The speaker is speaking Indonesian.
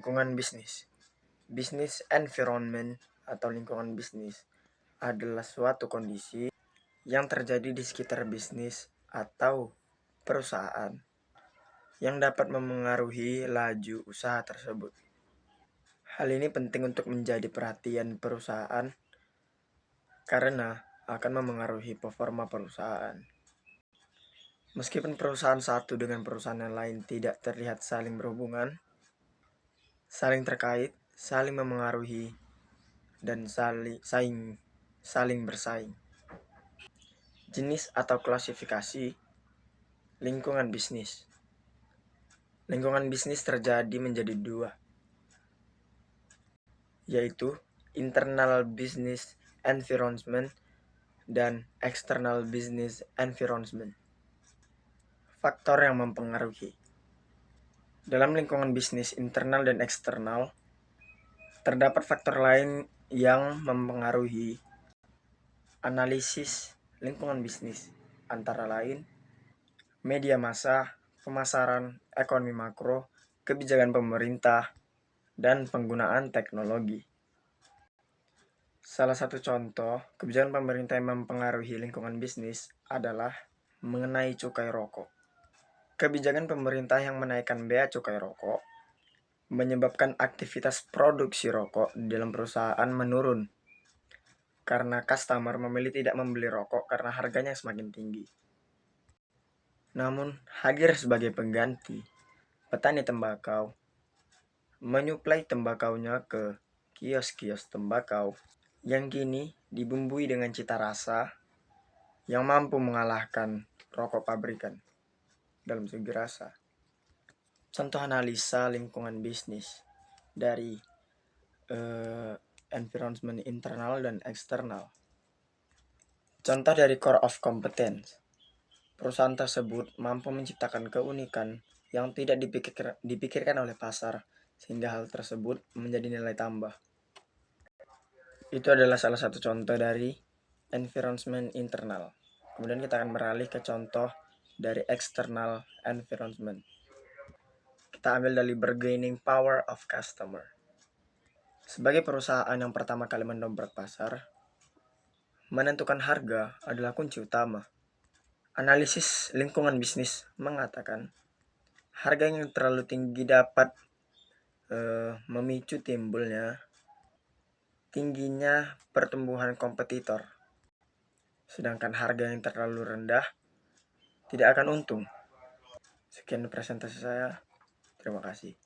Lingkungan bisnis. Business environment atau lingkungan bisnis adalah suatu kondisi yang terjadi di sekitar bisnis atau perusahaan yang dapat memengaruhi laju usaha tersebut. Hal ini penting untuk menjadi perhatian perusahaan karena akan memengaruhi performa perusahaan. Meskipun perusahaan satu dengan perusahaan yang lain tidak terlihat saling berhubungan, saling terkait, saling memengaruhi, dan saling bersaing. Jenis atau klasifikasi lingkungan bisnis. Lingkungan bisnis terjadi menjadi dua, yaitu internal business environment dan external business environment. Faktor yang mempengaruhi. Dalam lingkungan bisnis internal dan eksternal, terdapat faktor lain yang mempengaruhi analisis lingkungan bisnis, antara lain media massa, pemasaran, ekonomi makro, kebijakan pemerintah, dan penggunaan teknologi. Salah satu contoh kebijakan pemerintah yang mempengaruhi lingkungan bisnis adalah mengenai cukai rokok. Kebijakan pemerintah yang menaikkan bea cukai rokok menyebabkan aktivitas produksi rokok di dalam perusahaan menurun karena customer memilih tidak membeli rokok karena harganya semakin tinggi. Namun, hadir sebagai pengganti, petani tembakau menyuplai tembakaunya ke kios-kios tembakau yang kini dibumbui dengan cita rasa yang mampu mengalahkan rokok pabrikan dalam segi rasa. Contoh analisa lingkungan bisnis dari environment internal dan eksternal. Contoh dari core of competence. Perusahaan tersebut mampu menciptakan keunikan yang tidak dipikirkan oleh pasar, sehingga hal tersebut menjadi nilai tambah. Itu adalah salah satu contoh dari environment internal. Kemudian kita akan beralih ke contoh dari external environment. Kita ambil dari bargaining power of customer. Sebagai perusahaan yang pertama kali mendobrak pasar, menentukan harga adalah kunci utama. Analisis lingkungan bisnis mengatakan harga yang terlalu tinggi dapat memicu tingginya pertumbuhan kompetitor. Sedangkan harga yang terlalu rendah tidak akan untung. Sekian presentasi saya. Terima kasih.